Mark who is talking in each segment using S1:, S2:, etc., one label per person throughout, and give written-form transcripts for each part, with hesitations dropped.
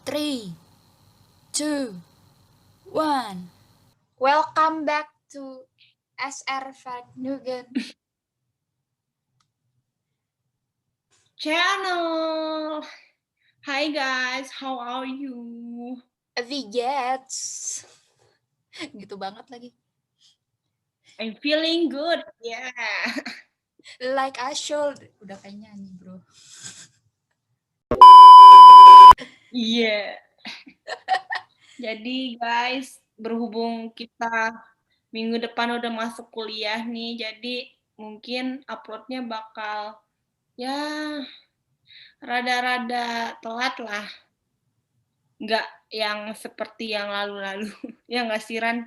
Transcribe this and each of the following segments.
S1: 3, 2, 1. Welcome back to SR Vergnügen
S2: channel. Hi guys, how are you?
S1: Vigets. Gitu banget lagi.
S2: I'm feeling good. Yeah.
S1: Like I should. Udah kayak nyanyi, bro.
S2: Iya. Jadi guys, berhubung kita minggu depan udah masuk kuliah nih, jadi mungkin uploadnya bakal ya rada-rada telat lah. Nggak yang seperti yang lalu-lalu. Ya nggak sih, Ran?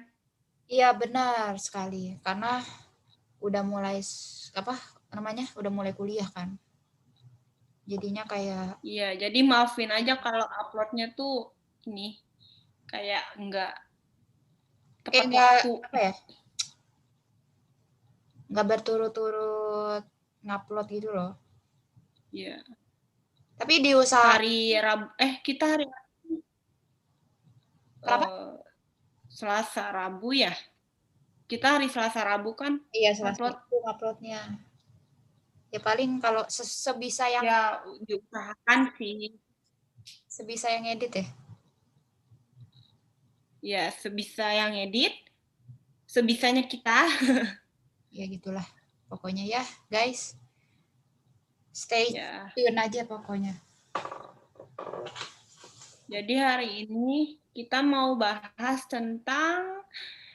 S1: Iya, benar sekali. Karena udah mulai udah mulai kuliah kan. Jadinya kayak
S2: Iya, jadi maafin aja kalau uploadnya tuh ini kayak nggak tepat waktu.
S1: apa ya? Nggak berturut-turut ngupload gitu loh.
S2: Iya.
S1: Tapi diusaha
S2: Hari Rabu, kita hari
S1: kenapa?
S2: Selasa Rabu ya? Kita hari Selasa Rabu kan
S1: Iya, salah
S2: upload.
S1: satu uploadnya. Ya paling kalau sebisa yang
S2: Ya diusahakan sih.
S1: sebisa yang edit ya.
S2: Ya sebisa yang edit, sebisanya kita.
S1: Ya gitulah. Pokoknya ya, guys. Stay
S2: Ya.
S1: tune aja pokoknya.
S2: Jadi hari ini kita mau bahas tentang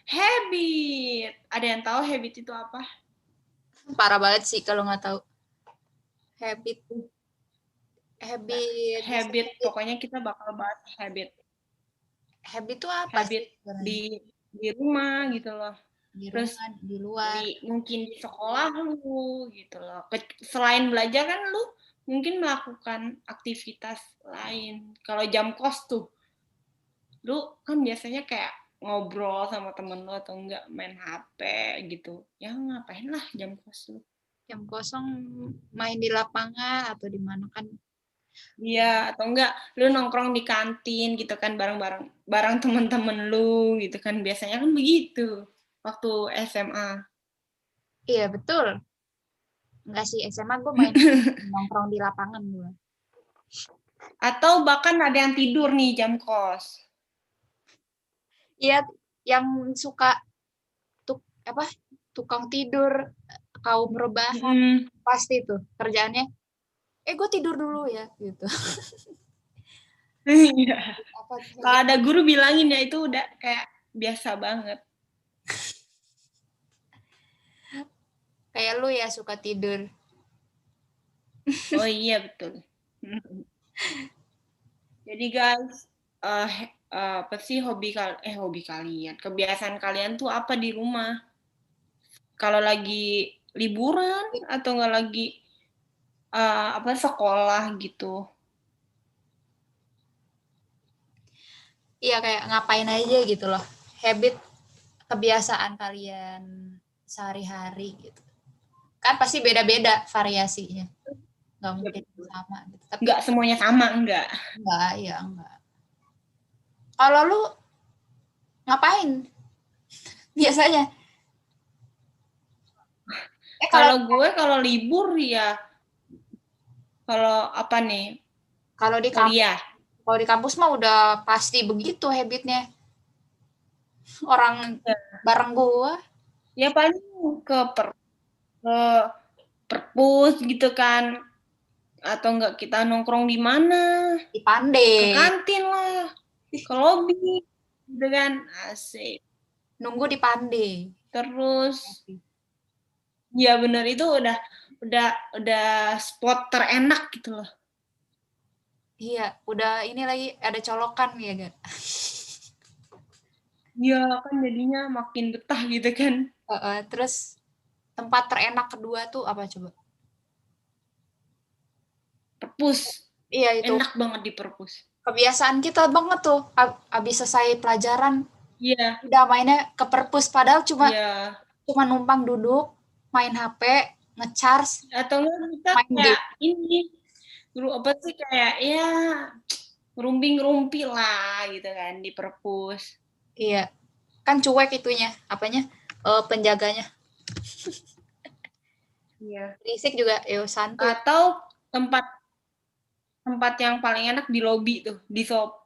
S2: habit. Ada yang tahu habit itu apa?
S1: Parah banget sih kalau nggak tahu. Habit
S2: Habit, pokoknya kita bakal bahas habit.
S1: habit itu apa
S2: Habit
S1: sih?
S2: di rumah gitu loh.
S1: Di
S2: Terus
S1: rumah, di luar.
S2: mungkin di sekolah lu gitu loh. Selain belajar kan lu mungkin melakukan aktivitas lain. Kalau jam kos tuh, lu kan biasanya kayak ngobrol sama temen lu atau enggak main HP gitu. Ya ngapain lah jam kos lu.
S1: Jam kosong main di lapangan atau di mana kan.
S2: Iya, atau enggak lu nongkrong di kantin gitu kan bareng temen-temen lu gitu kan. Biasanya kan begitu waktu SMA.
S1: Iya, betul. Enggak sih, SMA gue main nongkrong di lapangan gue.
S2: Atau bahkan ada yang tidur nih jam kos.
S1: Iya, yang suka tukang tidur, kaum rebahan, pasti tuh kerjaannya. Gue tidur dulu ya, gitu.
S2: Iya. Kalau ada guru bilangin ya itu udah kayak biasa banget.
S1: Kayak lu ya suka tidur.
S2: Oh iya betul. Jadi guys, apa sih hobi kalian? Kebiasaan kalian tuh apa di rumah? Kalau lagi liburan atau nggak lagi sekolah gitu?
S1: Iya, kayak ngapain aja gitu loh. Habit, kebiasaan kalian sehari-hari gitu. Kan pasti beda-beda variasinya. Nggak mungkin sama gitu. Tapi
S2: Nggak semuanya sama, enggak.
S1: enggak. Kalau lu ngapain biasanya?
S2: Kalau libur ya, kalau apa nih?
S1: Kalau di kampus,
S2: Kuliah.
S1: kalau di kampus mah udah pasti begitu habitnya. Orang bareng gua.
S2: Ya paling ke perpus gitu kan, atau enggak kita nongkrong di mana,
S1: Di Pande.
S2: ke kantin lah, ke lobi gitu kan, asik.
S1: Nunggu di Pande.
S2: Terus ya bener itu udah spot terenak gitu loh.
S1: Iya, udah ini lagi ada colokan ya gak?
S2: Ya kan jadinya makin betah gitu kan.
S1: Terus tempat terenak kedua tuh apa coba?
S2: Perpus.
S1: Iya itu.
S2: Enak banget di perpus.
S1: Kebiasaan kita banget tuh. Abis selesai pelajaran,
S2: Iya.
S1: udah mainnya ke perpus. Padahal cuma
S2: Iya.
S1: numpang duduk, main HP, ngecharge,
S2: Atau enggak kita
S1: main
S2: kayak
S1: game.
S2: ini, dulu apa sih kayak ya ngerumpi lah gitu kan di perpus.
S1: Iya, kan cuek itunya, apanya, penjaganya.
S2: Iya.
S1: Berisik juga, yo santuy.
S2: Atau tempat tempat yang paling enak di lobi tuh,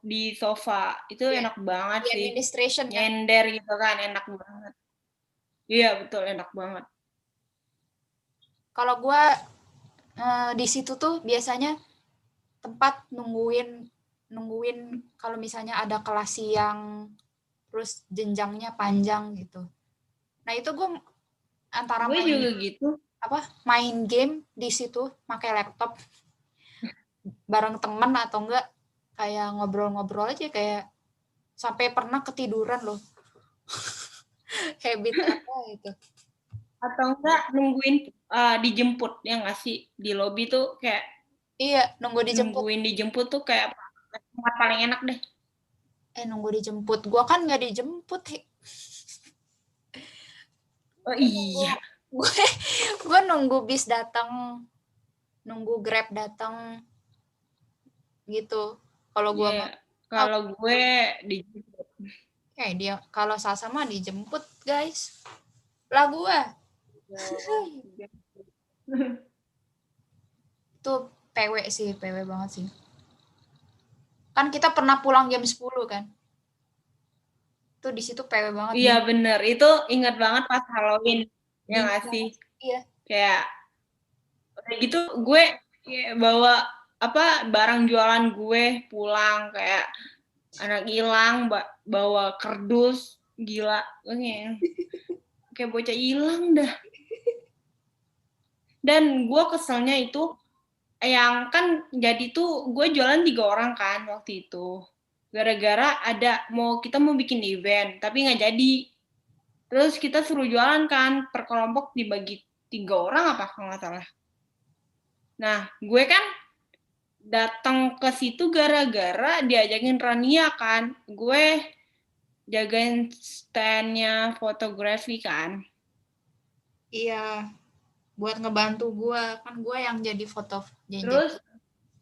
S2: di sofa. Itu
S1: Iya,
S2: enak banget
S1: di
S2: sih.
S1: administration kan.
S2: Nyender gitu kan, enak banget. Iya, betul, enak banget.
S1: Kalau gua di situ tuh biasanya tempat nungguin nungguin kalau misalnya ada kelas siang, terus jenjangnya panjang gitu. Nah itu gue antara
S2: Gue
S1: main
S2: juga gitu.
S1: main game di situ, pakai laptop bareng temen atau enggak kayak ngobrol-ngobrol aja kayak sampai pernah ketiduran loh. Habit apa itu?
S2: Atau enggak nungguin dijemput, ya nggak sih? Di lobi tuh kayak
S1: Iya, nunggu dijemput.
S2: nungguin dijemput tuh kayak tempat paling enak deh.
S1: Nunggu dijemput. Gua kan nggak dijemput.
S2: Oh
S1: Gue nunggu,
S2: iya.
S1: gue, gue nunggu bis datang, nunggu Grab datang gitu. Kalau gua
S2: Iya,
S1: mah, ah,
S2: kalau gue dijemput.
S1: dia kalau Sasa mah dijemput guys. Lah gua tuh PW sih, PW banget sih. Kan kita pernah pulang jam 10 kan. Tuh di situ PW banget
S2: Iya bener, itu ingat banget pas Halloween, ya
S1: dingin
S2: nggak sih?
S1: banget. Iya.
S2: Kayak udah gitu gue kayak bawa apa barang jualan gue pulang kayak anak hilang, bawa kardus, gila, gue kayak bocah hilang dah. Dan gue keselnya itu yang kan jadi tuh gue jualan 3 orang kan waktu itu. Gara-gara kita mau bikin event tapi nggak jadi. Terus kita suruh jualan kan per kelompok dibagi 3 orang apa kalau nggak salah. Nah gue kan datang ke situ gara-gara diajakin Rania kan. Gue jagain standnya fotografi kan.
S1: Iya, buat ngebantu gua. Kan gua yang jadi
S2: Terus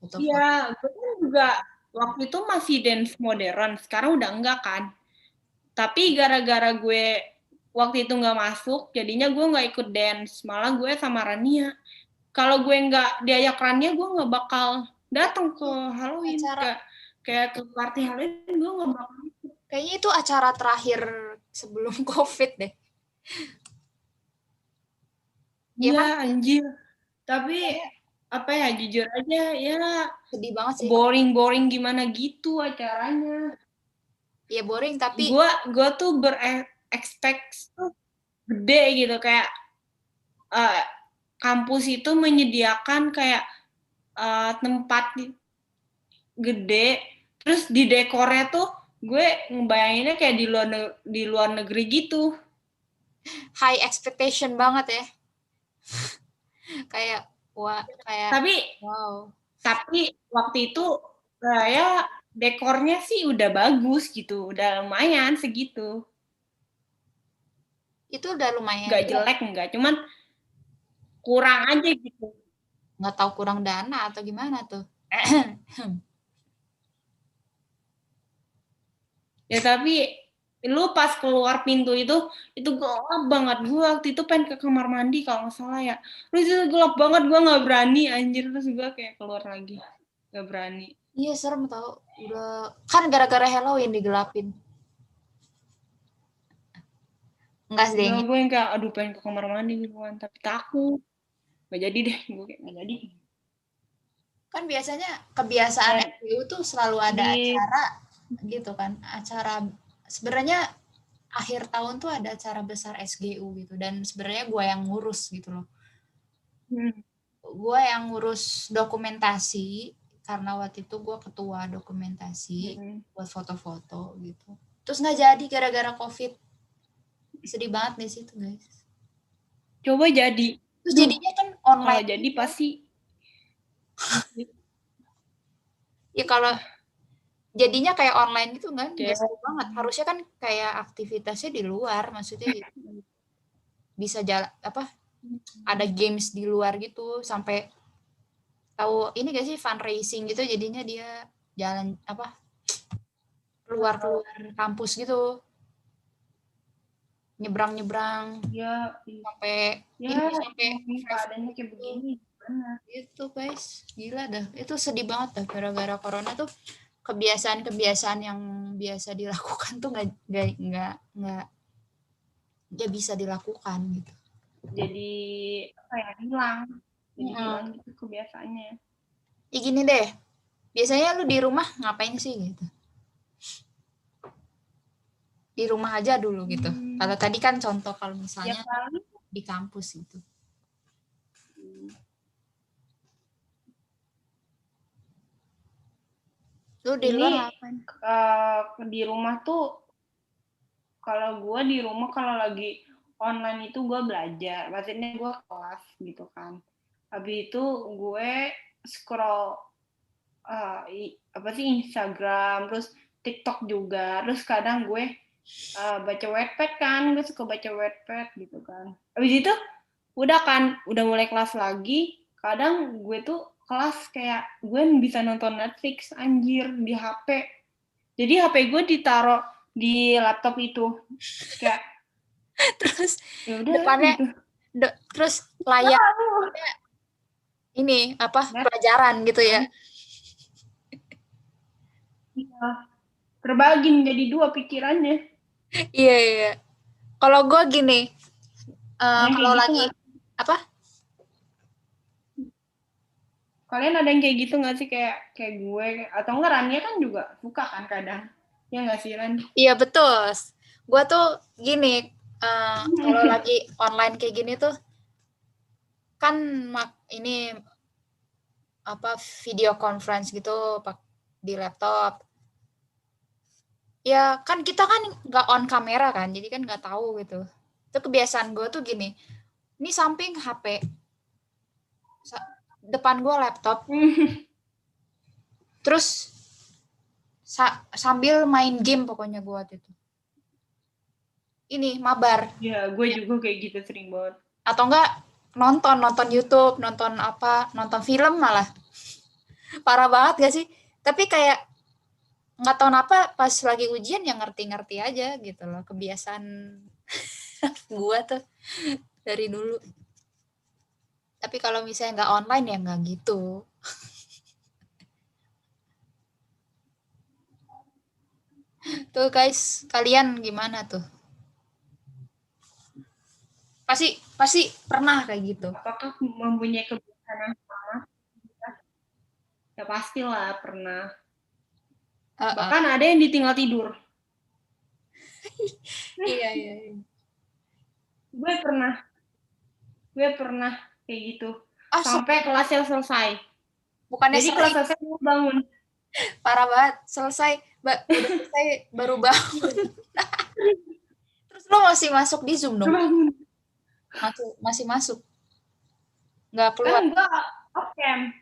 S1: foto-foto.
S2: iya, gue kan juga waktu itu masih dance modern, sekarang udah enggak kan. Tapi gara-gara gue waktu itu nggak masuk, jadinya gue nggak ikut dance, malah gue sama Rania. Kalau gue nggak diajak Rania, gue nggak bakal datang ke Halloween,
S1: Acara
S2: kayak ke party Halloween gue nggak bakal.
S1: kayaknya itu acara terakhir sebelum COVID deh. Iya
S2: Iya
S1: kan?
S2: anjir. Tapi
S1: Kayaknya
S2: apa ya jujur aja ya
S1: sedih banget sih.
S2: boring gimana gitu acaranya.
S1: Iya boring tapi
S2: Gue tuh berekspekt tuh gede gitu kayak uh, kampus itu menyediakan kayak tempat gede terus di dekornya tuh gue ngebayanginnya kayak di luar negeri gitu.
S1: high expectation banget ya. Kayak wah, kayak
S2: tapi
S1: wow.
S2: tapi waktu itu ya dekornya sih udah bagus gitu udah lumayan segitu,
S1: Itu udah lumayan.
S2: nggak
S1: Ya,
S2: jelek nggak cuman kurang aja gitu.
S1: nggak tahu kurang dana atau gimana tuh.
S2: Ya tapi lu pas keluar pintu itu gelap banget. Gue waktu itu pengen ke kamar mandi kalau nggak salah ya. Terus itu gelap banget, gue nggak berani anjir. Terus gue kayak keluar lagi, nggak berani.
S1: Iya serem tau. Udah kan gara-gara Halloween digelapin. Enggak sih
S2: Nah
S1: deng.
S2: gue yang kayak aduh pengen ke kamar mandi gitu kan, tapi takut. Gak jadi deh, gue kayak gak jadi.
S1: Kan biasanya kebiasaan
S2: Dan
S1: FGU tuh selalu ada
S2: di
S1: acara gitu kan. Acara sebenarnya akhir tahun tuh ada acara besar SGU gitu dan sebenarnya gue yang ngurus gitu loh. Gue yang ngurus dokumentasi karena waktu itu gue ketua dokumentasi buat foto-foto gitu. Terus nggak jadi gara-gara COVID. Sedih banget di situ guys.
S2: coba jadi.
S1: Terus
S2: Duh,
S1: jadinya kan
S2: kalau
S1: online
S2: jadi
S1: gitu.
S2: pasti.
S1: Ya kalau jadinya kayak online gitu kan nggak
S2: Kayak,
S1: seru banget. Harusnya kan kayak aktivitasnya di luar, maksudnya bisa jalan apa? Ada games di luar gitu sampai tahu ini gak sih fundraising gitu jadinya dia jalan apa keluar kampus gitu, nyebrang
S2: Ya,
S1: sampai
S2: ya,
S1: sampai
S2: keadaannya kayak begini gimana?
S1: itu guys, gila dah, itu sedih banget dah gara-gara corona tuh. Kebiasaan-kebiasaan yang biasa dilakukan tuh nggak bisa dilakukan gitu.
S2: Jadi apa ya, hilang. Jadi hilang
S1: Mm-mm.
S2: gitu kebiasaannya.
S1: Gini deh, biasanya lu di rumah ngapain sih gitu? Di rumah aja dulu gitu. Kalau tadi kan contoh kalau
S2: Ya
S1: misalnya
S2: paling
S1: di kampus gitu. Lu di luar
S2: ini
S1: ngapain?
S2: di rumah tuh, kalau gue di rumah kalau lagi online itu gue belajar, maksudnya gue kelas gitu kan. Habis itu gue scroll apa sih, Instagram, terus TikTok juga, terus kadang gue baca Wattpad kan, gue suka baca Wattpad gitu kan. Habis itu udah mulai kelas lagi, kadang gue tuh kelas kayak gue bisa nonton Netflix anjir di HP. Jadi HP gue ditaruh di laptop itu, kayak
S1: Terus
S2: ya udah
S1: depannya
S2: gitu.
S1: terus layar ini apa pelajaran gitu ya.
S2: Iya, terbagi menjadi dua pikirannya.
S1: Iya, iya. Kalau gue gini,
S2: Yang kayak
S1: kalau
S2: gitu
S1: lagi
S2: nggak?
S1: apa?
S2: Kalian ada yang kayak gitu nggak sih, kayak gue atau enggak, Rania kan juga suka kan kadang, ya nggak sih Ran?
S1: Iya betul. Gue tuh gini, kalau lagi online kayak gini tuh kan ini apa video conference gitu di laptop. Ya kan kita kan nggak on kamera kan, jadi kan nggak tahu gitu. Itu kebiasaan gue tuh gini, ini samping HP, depan gue laptop, terus sambil main game pokoknya gue waktu itu. Ini mabar.
S2: Ya, gue juga kayak gitu sering banget.
S1: Atau enggak nonton YouTube, nonton film malah. Parah banget gak sih? Tapi kayak nggak tahu apa pas lagi ujian ya ngerti-ngerti aja gitu loh, kebiasaan gua tuh dari dulu. Tapi kalau misalnya nggak online ya nggak gitu. Tuh guys, kalian gimana tuh? Pasti pasti pernah kayak gitu.
S2: Apakah mempunyai kebiasaan yang sama? Ya pastilah pernah. Bahkan ada yang ditinggal tidur.
S1: Iya, iya, iya.
S2: Gue pernah kayak gitu.
S1: Ah,
S2: Sampai kelasnya selesai.
S1: bukannya
S2: Jadi kelas
S1: sering,
S2: selesai gue bangun.
S1: parah banget. Udah selesai baru bangun. Terus lo masih masuk di Zoom dong?
S2: Bangun.
S1: Masih masuk. Nggak keluar.
S2: Kan gue off cam.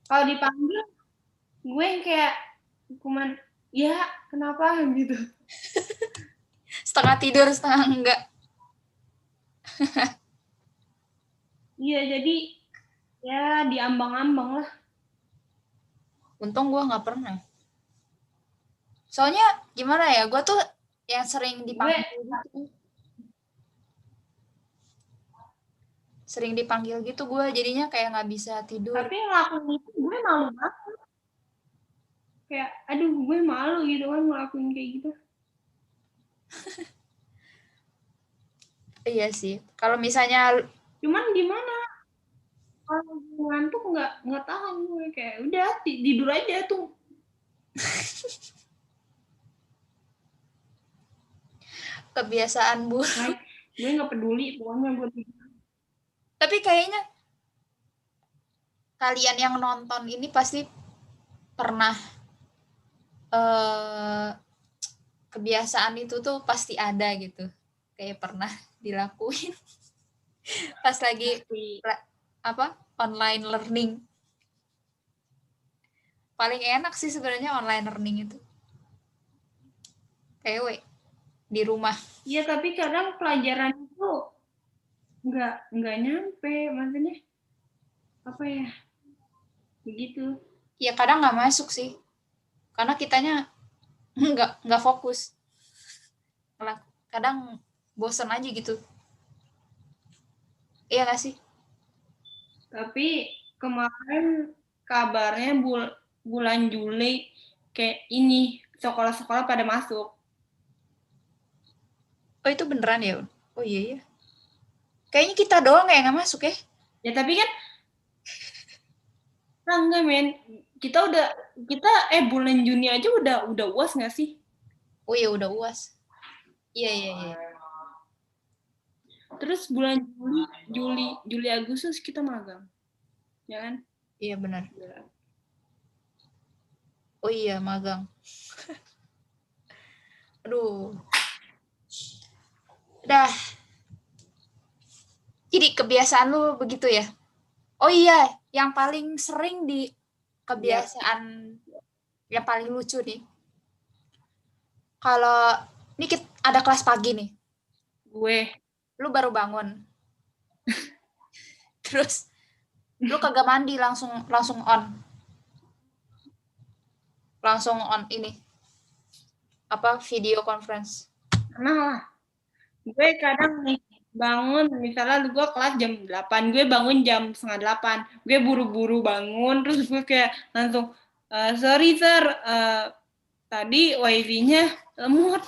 S2: Kalau dipanggil, gue kayak cuman, ya kenapa gitu.
S1: Setengah tidur, setengah enggak.
S2: Iya, jadi ya diambang-ambang lah.
S1: Untung gue nggak pernah. Soalnya gimana ya, gue tuh yang sering
S2: Gue
S1: dipanggil gitu. Sering dipanggil gitu gue, jadinya kayak nggak bisa tidur.
S2: tapi ngelakuin itu gue malu banget. Kayak aduh, gue malu gitu kan ngelakuin kayak gitu.
S1: Iya sih. Kalau misalnya
S2: Cuman gimana? Kalau ngantuk nggak tahan gue, kayak udah tidur aja tuh.
S1: kebiasaan buruk.
S2: Like, gue nggak peduli pokoknya gue tidur.
S1: Tapi kayaknya kalian yang nonton ini pasti pernah kebiasaan itu tuh pasti ada gitu. Kayak pernah dilakuin pas lagi online learning. Paling enak sih sebenarnya online learning itu. TW di rumah.
S2: Iya, tapi kadang pelajaran itu nggak nyampe, maksudnya apa ya, begitu.
S1: Ya kadang nggak masuk sih. karena kitanya nggak fokus. Kadang bosen aja gitu. Iya nggak sih?
S2: Tapi kemarin kabarnya bulan Juli kayak ini sekolah-sekolah pada masuk.
S1: Oh itu beneran ya? Oh iya ya. Kayaknya kita doang ya nggak masuk ya?
S2: Ya tapi kan enggak men. Kita bulan Juni aja udah UAS nggak sih?
S1: Oh iya udah UAS. Iya iya iya.
S2: Terus bulan Juli Agustus kita magang. Ya kan?
S1: Iya benar. Oh iya magang. Aduh. Dah. Jadi kebiasaan lu begitu ya? Oh iya, yang paling sering di kebiasaan yang paling lucu nih. Kalau ini ada kelas pagi nih.
S2: Gue.
S1: Lu baru bangun. Terus lu kagak mandi langsung on. Langsung on ini. Apa video conference.
S2: Nah, gue kadang nih bangun, misalnya gue kelas jam 8, gue bangun jam setengah 8, gue buru-buru bangun, terus gue kayak langsung, sorry sir, tadi wifi-nya lemot,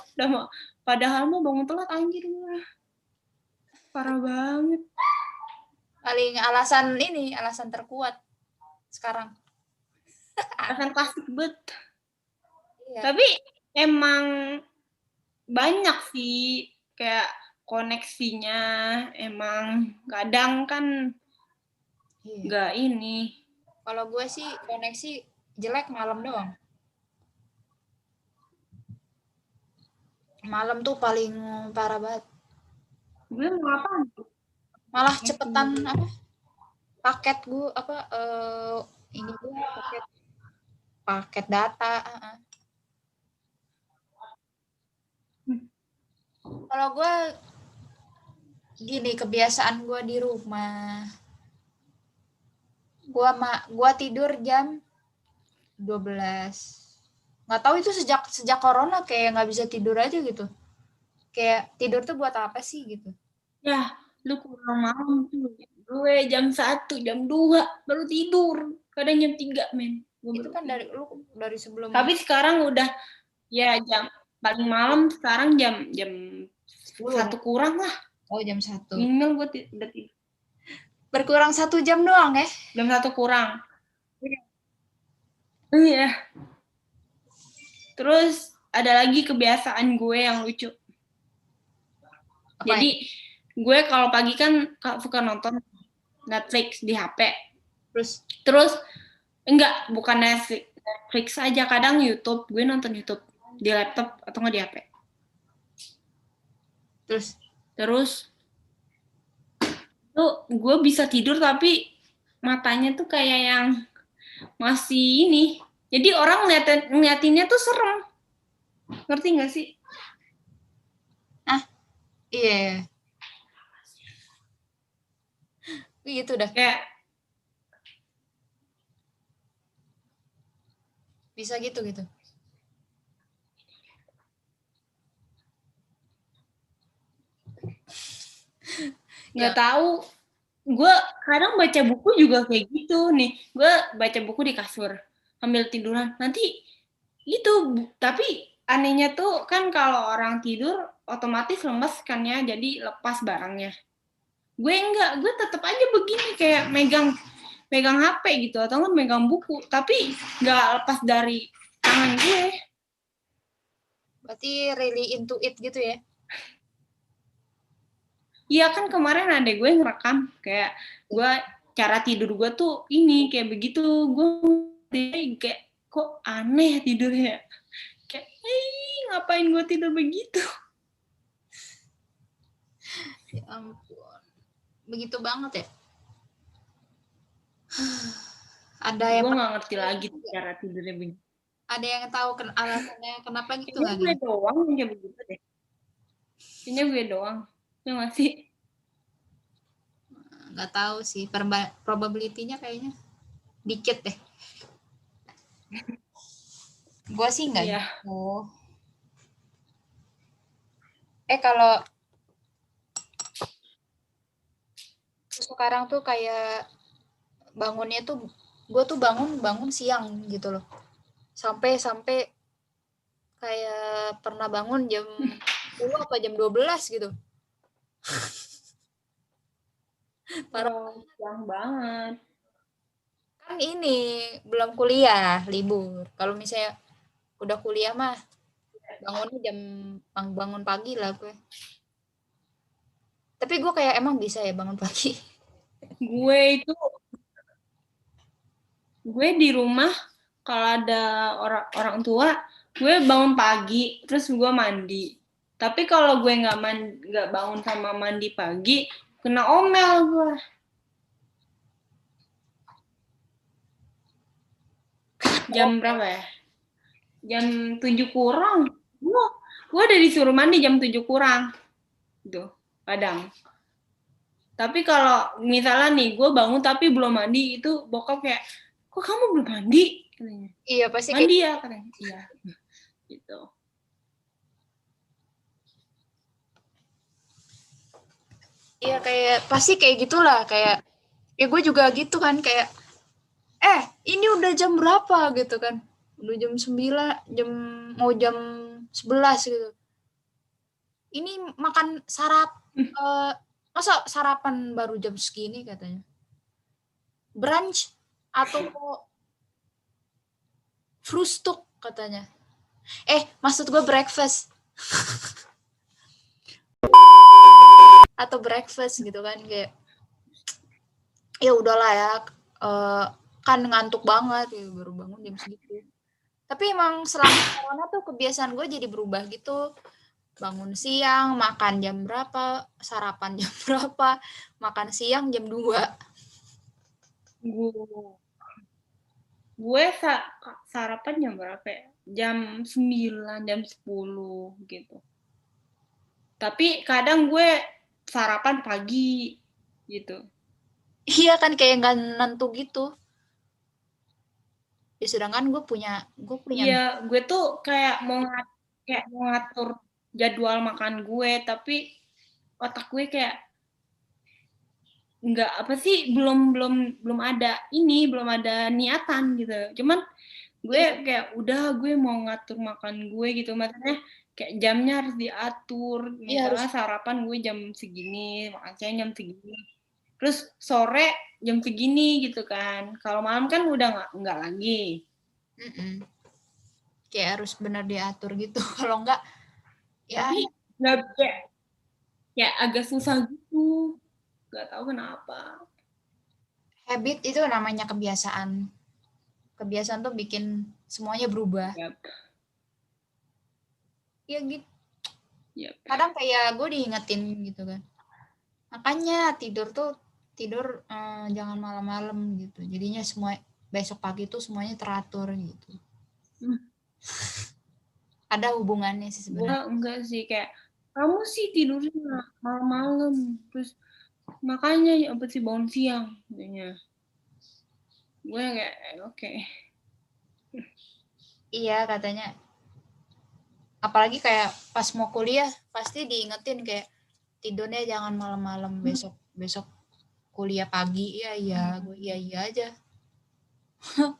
S2: padahal mau bangun telat, anjir, parah banget.
S1: Paling alasan terkuat sekarang.
S2: Alasan klasik bet.
S1: Iya.
S2: Tapi emang banyak sih kayak koneksinya, emang kadang kan nggak ini.
S1: Kalau gue sih koneksi jelek malam doang. Malam tuh paling parah banget.
S2: Gue mau apa?
S1: Malah cepetan apa? Paket gue apa ini gue paket data. Kalau gue gini kebiasaan gue di rumah. Gua tidur jam 12. Nggak tahu itu sejak corona kayak nggak bisa tidur aja gitu. Kayak tidur tuh buat apa sih gitu.
S2: Ya, lu kurang malam tuh. Gue jam 1, jam 2 baru tidur. Kadang jam 3, men.
S1: Itu kan dari sebelum.
S2: Tapi sekarang udah ya jam paling malam sekarang jam 1 kurang lah.
S1: Oh, jam 1.
S2: Minimal gue udah tidur.
S1: Berkurang 1 jam doang ya?
S2: Jam 1 kurang. Iya. Terus ada lagi kebiasaan gue yang lucu.
S1: Apa
S2: jadi gue kalau pagi kan suka nonton Netflix di HP. Terus enggak, bukan Netflix aja, kadang YouTube. Gue nonton YouTube di laptop atau nggak di HP. Terus tuh gue bisa tidur tapi matanya tuh kayak yang masih ini. Jadi orang ngeliatinnya tuh serem. Ngerti nggak sih?
S1: Iya. Gitu dah.
S2: Kayak
S1: bisa gitu.
S2: Nggak tahu. Gue kadang baca buku juga kayak gitu nih. Gue baca buku di kasur sambil tiduran. Nanti itu, tapi anehnya tuh kan kalau orang tidur otomatis lemes kan ya, jadi lepas barangnya. Gue enggak, gue tetap aja begini kayak megang HP gitu atau nggak megang buku, tapi nggak lepas dari tangan gue.
S1: Berarti really into it gitu ya?
S2: Iya kan kemarin ada gue ngerekam kayak gue cara tidur gue tuh ini kayak begitu, gue kayak kok aneh tidurnya, kayak ngapain gue tidur begitu.
S1: Ya ampun, begitu banget ya. Ada yang
S2: gue nggak ngerti lagi cara tidurnya begitu.
S1: Ada yang tahu alasannya kenapa gitu
S2: nggak? Kayaknya gue doang yang kayak begitu deh. Kayaknya gue doang, ya nggak sih?
S1: Nggak tahu sih, probability-nya kayaknya dikit deh. Gue sih nggak
S2: Iya.
S1: gitu. Kalau sekarang tuh kayak bangunnya tuh, gue tuh bangun siang gitu loh. Sampai kayak pernah bangun jam 10 apa jam 12 gitu. Parah.
S2: Wow, siang banget.
S1: Kan ini belum kuliah, libur. Kalau misalnya udah kuliah mah bangunnya bangun pagi lah gue. Tapi gue kayak emang bisa ya bangun pagi.
S2: Gue di rumah kalau ada orang tua, gue bangun pagi terus gue mandi. Tapi kalau gue nggak bangun sama mandi pagi, kena omel gue. Jam berapa ya? Jam 7 kurang. Gue udah disuruh mandi jam 7 kurang. Tuh, kadang. Tapi kalau misalnya nih, gue bangun tapi belum mandi, itu bokap kayak, kok kamu belum mandi? Katanya.
S1: Iya pasti kayak
S2: Mandi ya? Katanya. Iya. Gitu.
S1: iya kayak pasti kayak gitulah kayak ya gue juga gitu kan kayak ini udah jam berapa gitu kan. Udah jam 9, mau jam 11 gitu. Ini makan masa sarapan baru jam segini katanya. Brunch atau frustuk katanya. Maksud gue breakfast atau breakfast gitu kan kayak ya udahlah ya kan ngantuk banget gitu, baru bangun jam segitu. Tapi emang selama corona tuh kebiasaan gue jadi berubah gitu. Bangun siang, makan jam berapa, sarapan jam berapa, makan siang jam 2.
S2: Gue sarapan jam berapa ya? Jam 9, jam 10 gitu. Tapi kadang gue sarapan pagi gitu.
S1: Iya kan kayak nggak nentu gitu. Ya sedangkan gue punya
S2: Iya, gue tuh kayak mau ngatur jadwal makan gue, tapi otak gue kayak nggak apa sih belum ada niatan gitu. Cuman gue
S1: iya,
S2: kayak udah gue mau ngatur makan gue gitu, maksudnya kayak jamnya harus diatur.
S1: iya harus
S2: Misalnya sarapan gue jam segini, makan siang jam segini, terus sore jam segini gitu kan. Kalau malam kan udah nggak lagi.
S1: mm-mm. Kayak harus benar diatur gitu. Kalau enggak ya
S2: Tapi nggak kayak agak susah gitu, nggak tahu kenapa.
S1: habit itu namanya kebiasaan. Kebiasaan tuh bikin semuanya berubah.
S2: Yap,
S1: Ya gitu.
S2: yap.
S1: Kadang kayak gue diingetin gitu kan. Makanya tidur jangan malam-malam gitu. Jadinya semua besok pagi tuh semuanya teratur gitu. Ada hubungannya sih
S2: Gue
S1: sebenarnya.
S2: enggak sih, kayak kamu sih tidurnya malam-malam, terus makanya apa sih bangun siang katanya. Gue kayak oke.
S1: Iya katanya. Apalagi kayak pas mau kuliah pasti diingetin kayak tidurnya jangan malam-malam besok besok kuliah pagi. Iya iya gue iya iya aja.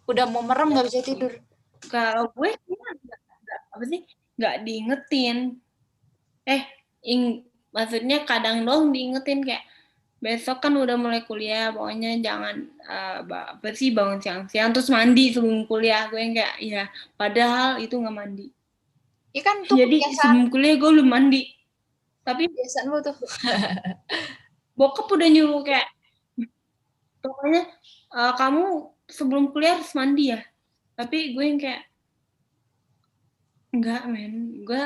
S1: Udah mau merem nggak bisa tidur.
S2: Kalau gue apa sih nggak diingetin, eh maksudnya kadang dong diingetin kayak besok kan udah mulai kuliah, pokoknya jangan apa sih bangun siang-siang terus mandi sebelum kuliah. Gue yang kayak ya padahal itu nggak mandi.
S1: Iya kan tuh
S2: Jadi
S1: kebiasaan
S2: sebelum kuliah gue belum mandi, tapi
S1: kebiasaan lu tuh.
S2: bokap udah nyuruh kayak pokoknya kamu sebelum kuliah harus mandi ya. Tapi gue yang kayak enggak men, gue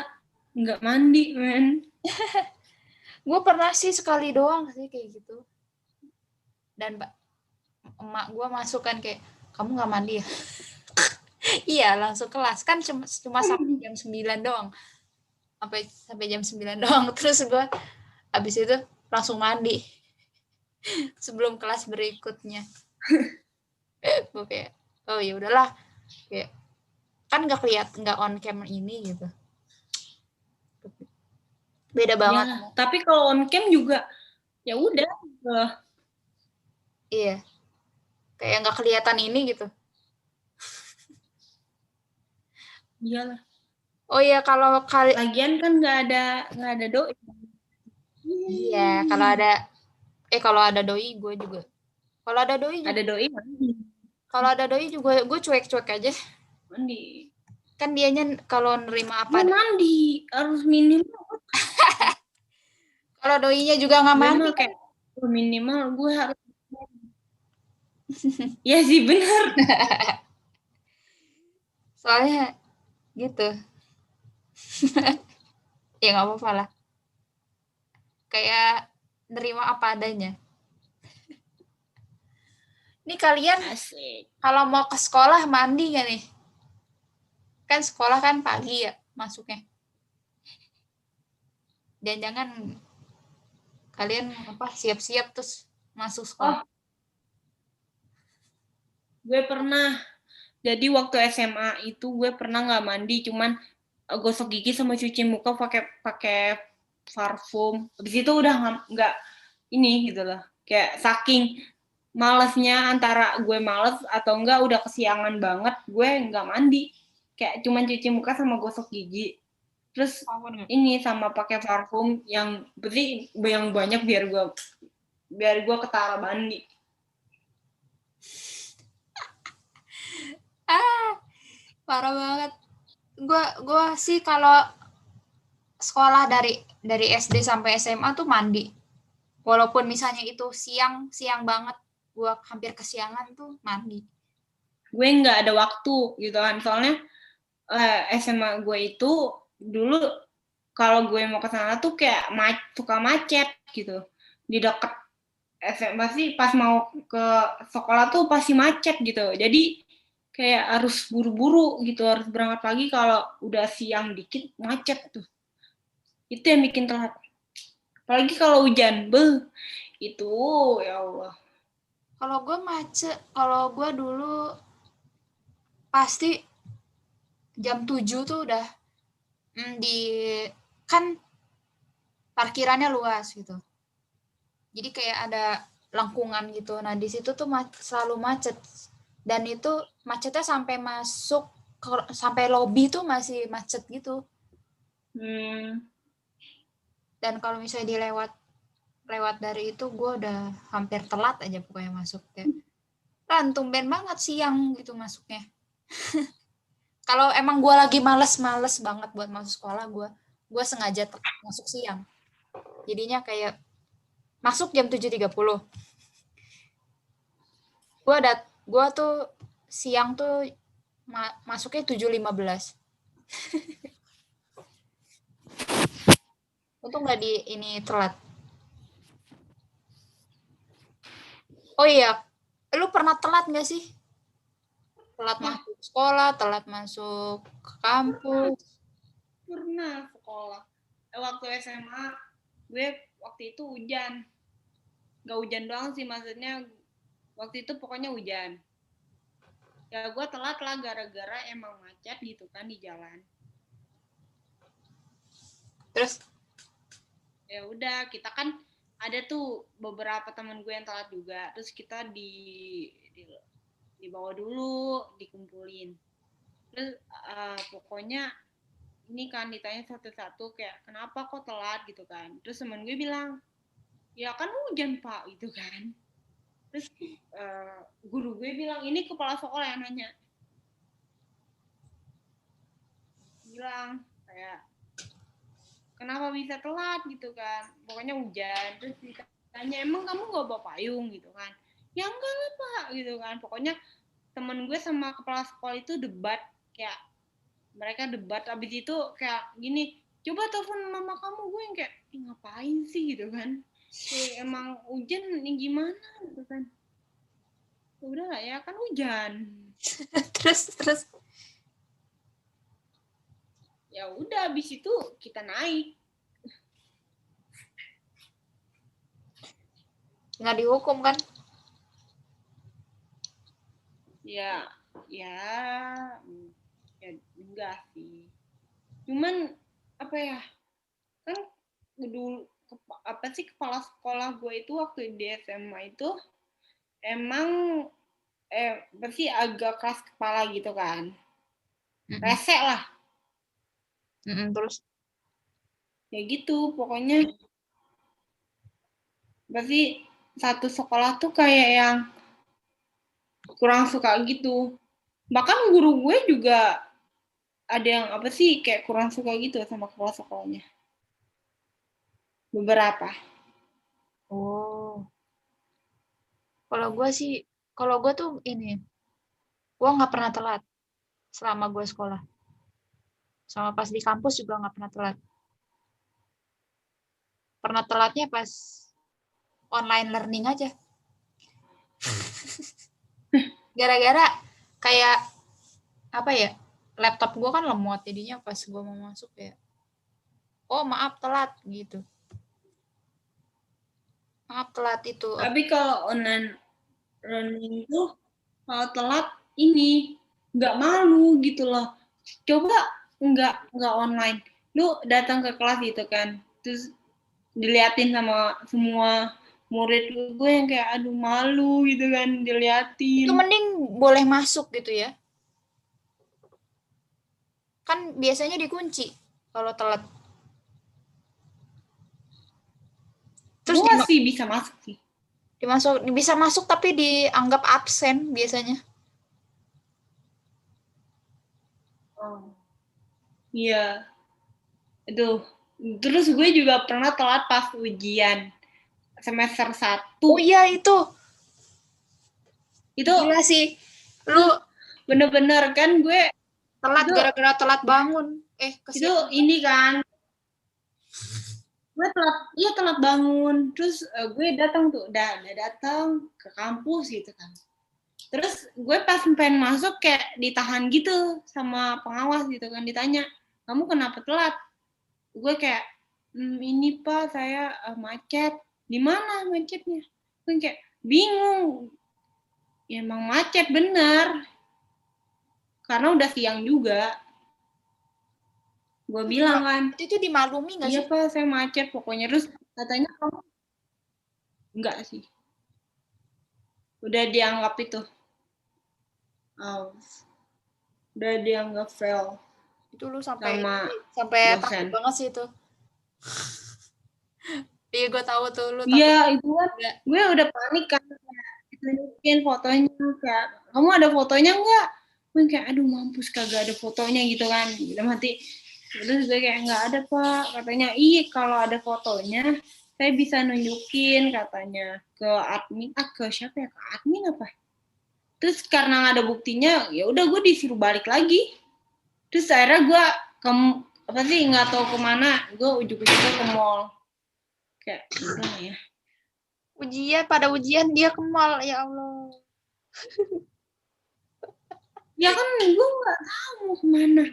S2: nggak mandi men.
S1: Gue pernah sih sekali doang sih kayak gitu. Dan emak gue masuk kan kayak kamu nggak mandi ya? Iya langsung kelas kan cuma sampai jam 9 doang. Sampai jam 9 doang. Terus gue abis itu langsung mandi sebelum kelas berikutnya. Gue kayak oh ya udahlah kayak kan nggak on cam ini gitu. Beda banget.
S2: Ya, tapi kalau on cam juga ya udah.
S1: Iya. Kayak nggak kelihatan ini gitu.
S2: Iyalah.
S1: Oh iya, kalau
S2: Lagian kan nggak ada doi.
S1: iya, kalau ada doi gue juga. Kalau ada doi juga.
S2: Ada doi mandi.
S1: Kalau ada doi juga gue cuek-cuek aja.
S2: Mandi.
S1: Kan dianya kalau nerima apa.
S2: Gue mandi harus minimal.
S1: Kalau doinya juga nggak
S2: Gue
S1: mandi
S2: mah
S1: kan.
S2: kayak minimal gue harus. Ya sih benar.
S1: Soalnya gitu. Ya nggak apa-apa lah. Kayak nerima apa adanya. Ini kalian
S2: Asik.
S1: kalau mau ke sekolah mandi nggak nih? Kan sekolah kan pagi ya masuknya. Dan jangan kalian apa siap-siap terus masuk sekolah.
S2: Oh, gue pernah. Jadi waktu SMA itu gue pernah nggak mandi, cuman gosok gigi sama cuci muka pakai parfum. Habis itu udah nggak ini gitu loh. Kayak saking malesnya antara gue males atau enggak udah kesiangan banget, gue nggak mandi. Kayak cuman cuci muka sama gosok gigi. Terus ini sama pakai parfum yang banyak biar gue ketara mandi.
S1: Parah banget. Gua sih kalau sekolah dari SD sampai SMA tuh mandi. Walaupun misalnya itu siang banget, gua hampir kesiangan tuh mandi.
S2: Gue nggak ada waktu gitu kan, soalnya SMA gue itu dulu kalau gue mau ke sana tuh kayak suka macet gitu di dekat SMA sih, pas mau ke sekolah tuh pasti macet gitu, jadi kayak harus buru-buru gitu, harus berangkat pagi, kalau udah siang dikit macet tuh, itu yang bikin telat, apalagi kalau hujan, itu ya Allah.
S1: Kalau gue dulu pasti jam 7 tuh udah di kan parkirannya luas gitu. Jadi kayak ada lengkungan gitu. Nah, di situ tuh selalu macet. Dan itu macetnya sampai sampai lobi tuh masih macet gitu. Dan kalau misalnya lewat dari itu, gue udah hampir telat aja pokoknya masuk. Kayak, tumben banget siang gitu masuknya. Kalau emang gue lagi males banget buat masuk sekolah, gue sengaja masuk siang. Jadinya kayak masuk jam 7.30. Gue tuh siang tuh masuknya 7.15. Untung nggak ini telat. Oh iya, lu pernah telat nggak sih? Telat masuk sekolah, telat masuk ke kampus.
S2: Pernah sekolah. Waktu SMA, gue waktu itu hujan. Gak hujan doang sih, maksudnya waktu itu pokoknya hujan. Ya gue telat lah gara-gara emang macet gitu kan di jalan.
S1: Terus?
S2: Ya udah, kita kan ada tuh beberapa teman gue yang telat juga. Terus kita dibawa dulu, dikumpulin. Terus pokoknya ini kan ditanya satu-satu kayak kenapa kok telat gitu kan. Terus temen gue bilang, ya kan hujan pak gitu kan. Terus guru gue bilang, ini kepala sekolah yang nanya, bilang kayak kenapa bisa telat gitu kan, pokoknya hujan. Terus ditanya, emang kamu gak bawa payung gitu kan, ya enggak lah pak gitu kan. Pokoknya temen gue sama kepala sekolah itu debat, kayak mereka debat, abis itu kayak gini, coba telepon mama kamu. Gue yang kayak ngapain sih gitu kan, kayak emang hujan nih gimana gitu kan. Udah lah ya kan hujan.
S1: terus
S2: Ya udah, habis itu kita naik.
S1: nggak dihukum kan?
S2: Ya Ya enggak sih. Cuman apa ya? Kan dulu apa sih kepala sekolah gue itu waktu di SMA itu emang berarti agak keras kepala gitu kan. Rese lah.
S1: Terus?
S2: Ya gitu, pokoknya berarti satu sekolah tuh kayak yang kurang suka gitu. Bahkan guru gue juga ada yang apa sih kayak kurang suka gitu sama kepala sekolahnya. Beberapa.
S1: Oh. Kalau gue tuh ini, gue nggak pernah telat selama gue sekolah. Sama pas di kampus juga nggak pernah telat. Pernah telatnya pas online learning aja. Gara-gara kayak apa ya, laptop gue kan lemot, jadinya pas gue mau masuk ya, oh maaf telat gitu. Maaf telat itu.
S2: Tapi kalau online learning tuh kalau telat ini nggak malu gitu loh. Coba nggak online. Lu datang ke kelas gitu kan, terus diliatin sama semua murid gue yang kayak aduh malu gitu kan diliatin.
S1: Itu mending boleh masuk gitu ya. Kan biasanya dikunci kalau telat. Terus
S2: Gue masih bisa masuk sih.
S1: bisa masuk tapi dianggap absen biasanya.
S2: Oh. Iya. Aduh. Terus gue juga pernah telat pas ujian semester 1.
S1: Oh iya itu.
S2: Itu
S1: gila sih. Lu
S2: bener-bener kan gue
S1: telat gara-gara telat bangun.
S2: Itu ini kan gue telat bangun, terus gue datang tuh udah datang ke kampus gitu kan, terus gue pas pengen masuk kayak ditahan gitu sama pengawas gitu kan, ditanya kamu kenapa telat, gue kayak ini pak saya macet. Di mana macetnya? Gue kayak bingung, ya emang macet bener karena udah siang juga. Gue bilang kan,
S1: itu dimaklumi nggak sih?
S2: iya pak saya macet pokoknya. Terus katanya kamu enggak sih, udah dianggap itu udah dianggap fail.
S1: Itu lu sampai
S2: dosen.
S1: takut banget sih itu. Iya gue tahu tuh lu takut.
S2: Iya itu kan gue udah panik kan, tunjukin fotonya kayak kamu ada fotonya nggak? Gue kayak aduh mampus kagak ada fotonya gitu kan, dalam hati. Terus gue kayak nggak ada pak, katanya iya kalau ada fotonya saya bisa nunjukin katanya ke admin, ke siapa ya, ke admin apa. Terus karena nggak ada buktinya ya udah gue disuruh balik lagi. Terus akhirnya gue apa sih nggak tahu kemana, gue ujung-ujungnya ke mall. Kayak udah ya.
S1: Pada ujian dia ke mall, ya Allah.
S2: Ya kan gue nggak tahu mau kemana.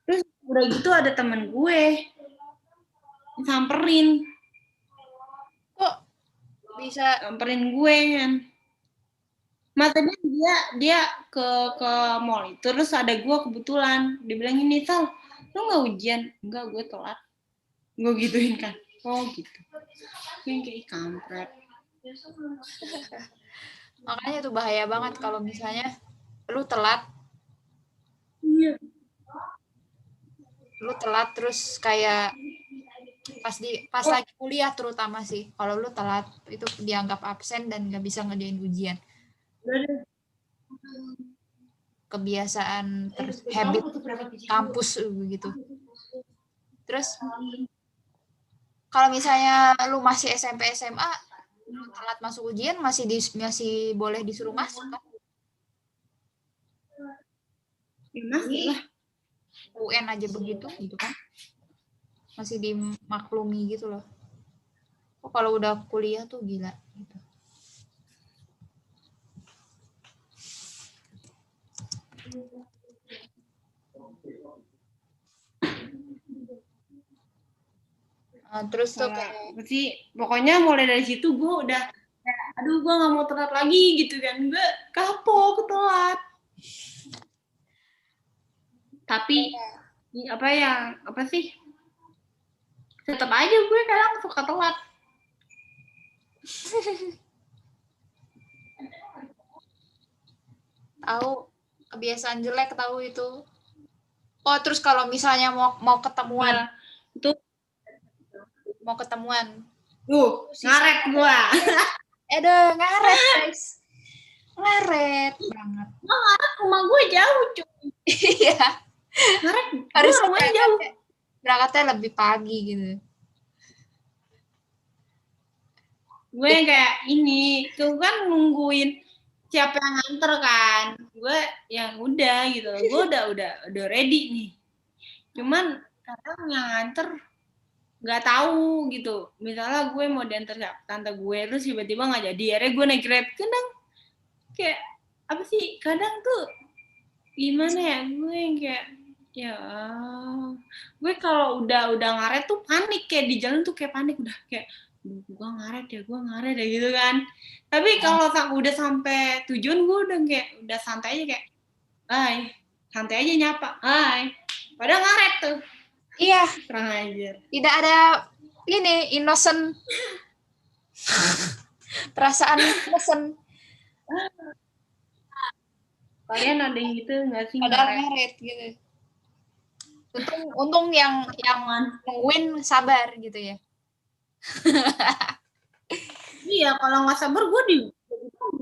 S2: Terus udah gitu ada teman gue samperin.
S1: Kok bisa
S2: samperin gue kan? Matanya dia ke mall itu, terus ada gue kebetulan, dibilang ini Sal, lu nggak ujian? Enggak, gue telat. Gue gituin kan. Oh gitu. Gue kayak kampret.
S1: Makanya tuh bahaya banget kalau misalnya lu telat.
S2: Iya.
S1: Lu telat terus kayak pas lagi kuliah terutama sih. Kalau lu telat itu dianggap absen dan nggak bisa ngerjain ujian. Kebiasaan habit kampus begitu. Terus kalau misalnya lu masih SMP SMA, lu telat masuk ujian masih boleh disuruh masuk kan?
S2: Ya, masih lah.
S1: UN aja begitu gitu kan? Masih dimaklumi gitu loh. Oh, kalau udah kuliah tuh gila gitu. Terus tuh kayak
S2: sih pokoknya mulai dari situ gue udah aduh gue nggak mau telat lagi gitu kan, gue kapok telat. Tapi apa sih? Tetap aja gue kadang suka telat.
S1: Tahu kebiasaan jelek tahu itu. Oh, terus kalau misalnya mau ketemuan.
S2: Ya, itu
S1: mau ketemuan.
S2: Ngaret gua.
S1: Ngaret, guys. Ngaret banget.
S2: Ngaret rumah gue jauh, cuy.
S1: Iya.
S2: Ngaret
S1: harusnya berangkatnya lebih pagi gitu.
S2: Gue kayak ini, tuh kan nungguin siapa yang nganter kan. Gue yang udah gitu. Gue udah ready nih. Cuman kadang yang nganter nggak tahu gitu. Misalnya gue mau diantar tante gue, terus tiba-tiba nggak jadi. Akhirnya gue naik Grab. Kadang kayak apa sih? Kadang tuh gimana ya? Gue yang kayak ya, gue kalau udah ngaret tuh panik, kayak di jalan tuh kayak panik, udah kayak gue ngaret ya gitu kan. Tapi kalau udah sampai tujuan gue udah santai aja, kayak hai, santai aja nyapa hai, padahal ngaret tuh.
S1: Iya,
S2: kurang ajar.
S1: Tidak ada ini innocent perasaan innocent.
S2: Kalian ada yang gitu nggak sih?
S1: Padahal ngaret gitu. Untung yang nungguin sabar gitu ya.
S2: Iya, kalau nggak sabar gue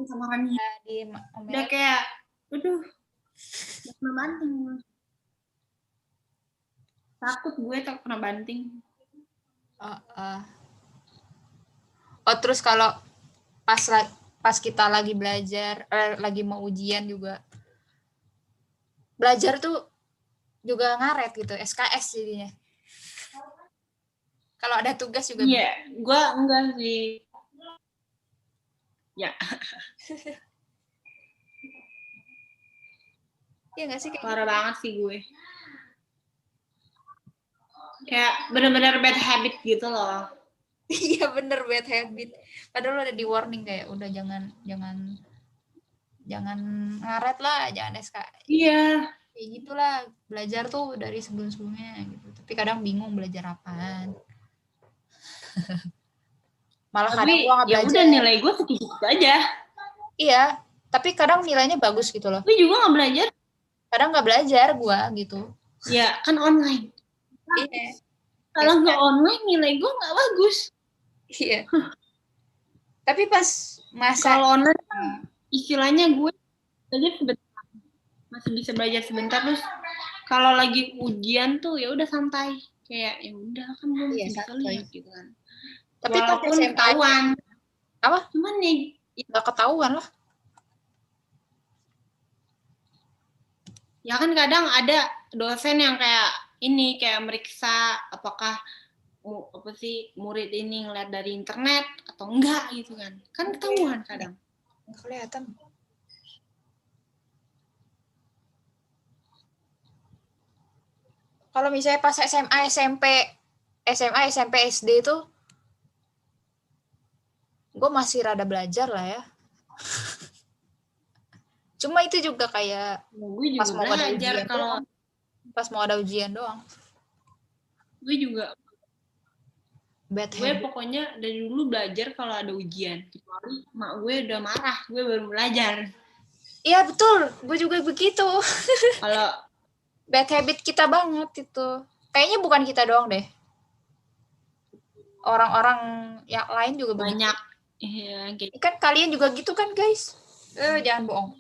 S2: sama Rania. Udah kayak, aduh, kena banting. Takut gue kena banting.
S1: Oh, terus kalau pas kita lagi belajar, lagi mau ujian juga, belajar tuh juga ngaret gitu, SKS jadinya. Kalau ada tugas juga.
S2: Iya, gue enggak sih. Ya.
S1: Iya nggak sih?
S2: Parah banget sih gue. Kayak benar-benar bad habit gitu loh.
S1: Iya bener, bad habit. Padahal udah di warning kayak udah jangan ngaret lah, jangan SKS.
S2: Iya.
S1: Kayak gitulah, belajar tuh dari sebelum-sebelumnya gitu. Tapi kadang bingung belajar apaan. Malah
S2: tapi
S1: kadang gua nggak belajar.
S2: Ya udah, nilai gue segitu aja.
S1: Iya, tapi kadang nilainya bagus gitu loh.
S2: Gue juga nggak belajar.
S1: Kadang nggak belajar gua gitu.
S2: Ya kan online.
S1: Iya.
S2: Kalau nggak online nilai gue nggak bagus.
S1: Iya. Tapi pas masa
S2: kalau online istilahnya gue belajar sebentar, masih bisa belajar sebentar, terus kalau lagi ujian tuh ya udah santai, kayak ya udah kan gue masih bisa lihat gitu kan. Tapi walaupun ketahuan
S1: apa?
S2: Cuman nih
S1: nggak ketahuan lah.
S2: Ya kan kadang ada dosen yang kayak ini, kayak meriksa apakah apa sih murid ini ngeliat dari internet atau enggak gitu kan. Kan ketahuan kadang.
S1: Nggak kelihatan. Kalau misalnya pas SMA, SMP, SD itu gue masih rada belajar lah ya. Cuma itu juga kayak
S2: pas mau ada ujian kalau
S1: pas mau ada ujian doang.
S2: Gue juga
S1: bad
S2: gue habit. Pokoknya dari dulu belajar kalau ada ujian, kecuali mak gue udah marah gue baru belajar.
S1: Iya betul, gue juga begitu.
S2: Kalau
S1: bad habit kita banget itu. Kayaknya bukan kita doang deh. Orang-orang yang lain juga
S2: banyak.
S1: Iya, gitu. Kan kalian juga gitu kan guys? Jangan bohong.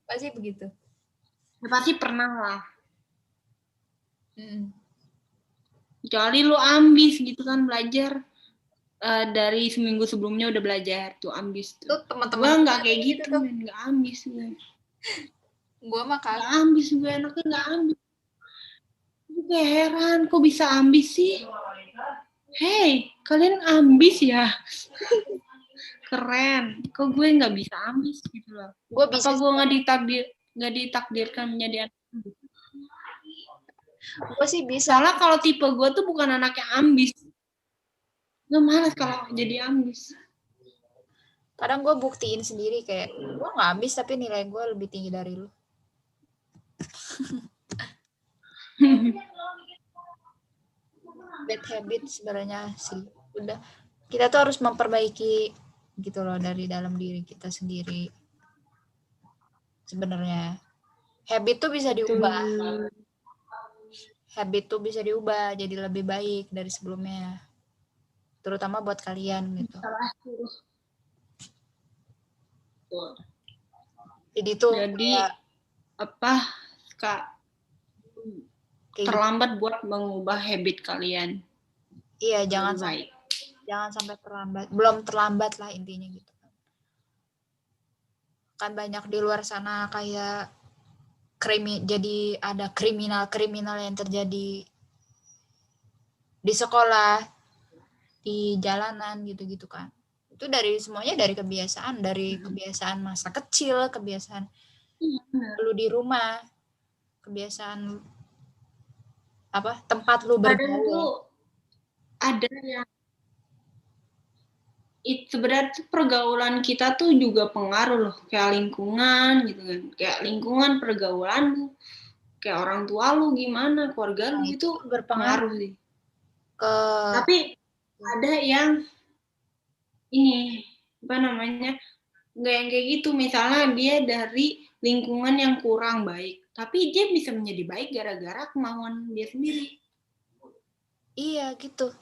S1: Pasti begitu.
S2: Ya, pasti pernah lah. Kecuali lu ambis gitu kan belajar, dari seminggu sebelumnya udah belajar tuh ambis tuh. Gue nggak kayak gitu, nggak ambis gue. Gue mah nggak ambis, gue anaknya nggak ambis. Gue heran kok bisa ambis sih. Hei, kalian ambis ya? Keren. Kok gue nggak bisa ambis gitu loh. Apa gue nggak ditakdirkan menjadi anak ambis? Gue sih bisa. Soalnya kalau tipe gue tuh bukan anak yang ambis. Gue malas kalau jadi ambis.
S1: Kadang gue buktiin sendiri kayak gue nggak ambis tapi nilai gue lebih tinggi dari lu. Bad habit sebenarnya sih udah kita tuh harus memperbaiki gitu loh dari dalam diri kita sendiri. Sebenarnya habit tuh bisa diubah. Habit tuh bisa diubah jadi lebih baik dari sebelumnya. Terutama buat kalian gitu. Jadi tuh kayak
S2: apa Kak terlambat buat mengubah habit kalian.
S1: Iya, jangan sampai terlambat. Belum terlambat lah intinya gitu. Kan banyak di luar sana kayak jadi ada kriminal yang terjadi di sekolah, di jalanan gitu-gitu kan. Itu semuanya dari kebiasaan masa kecil, kebiasaan lu di rumah, kebiasaan tempat lu bergaul.
S2: Ada yang sebenarnya pergaulan kita tuh juga pengaruh loh, kayak lingkungan gitu kan, kayak lingkungan pergaulan lu, kayak orang tua lu gimana, keluarga lu itu berpengaruh sih. Tapi ada yang ini apa namanya nggak yang kayak gitu, misalnya dia dari lingkungan yang kurang baik, tapi dia bisa menjadi baik gara-gara kemauan dia sendiri.
S1: Iya gitu.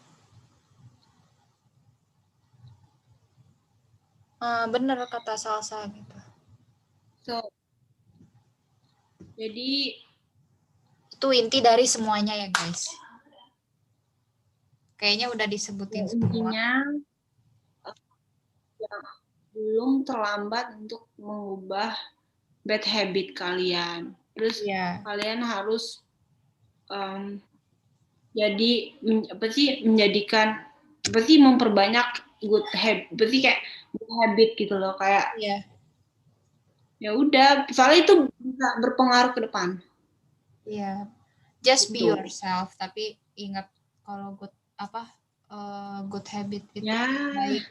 S1: Bener kata Salsa gitu.
S2: Jadi
S1: itu inti dari semuanya ya guys. Kayaknya udah disebutin
S2: intinya, ya, belum terlambat untuk mengubah bad habit kalian. Terus kalian harus memperbanyak good habit gitu loh, kayak ya udah, soalnya itu bisa berpengaruh ke depan.
S1: Iya, just be yourself, tapi ingat kalau good habit itu baik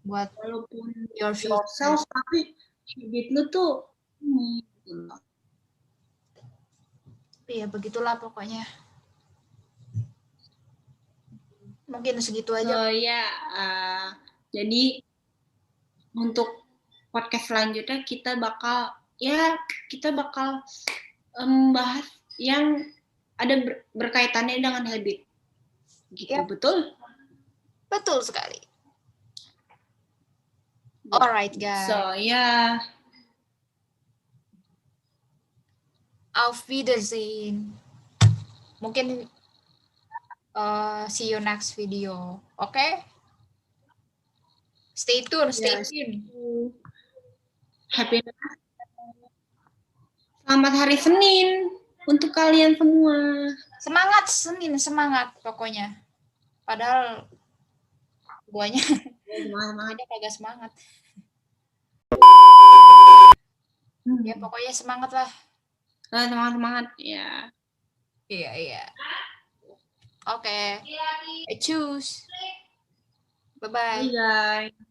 S1: buat
S2: walaupun
S1: your future.
S2: Tapi habit lu tuh gitu.
S1: Iya, begitulah pokoknya. Mungkin segitu aja.
S2: Jadi untuk podcast selanjutnya kita bakal membahas yang ada berkaitannya dengan habit. Gitu, betul?
S1: Betul sekali. Alright guys.
S2: So
S1: Auf Wiedersehen. Mungkin see you next video. Okay? Stay tune.
S2: Happy Selamat hari Senin untuk kalian semua.
S1: Semangat Senin, semangat pokoknya. Padahal guanya kagak semangat. Ya pokoknya semangat lah.
S2: Semangat ya.
S1: Iya. Oke. I choose. Bye bye.
S2: Bye guys.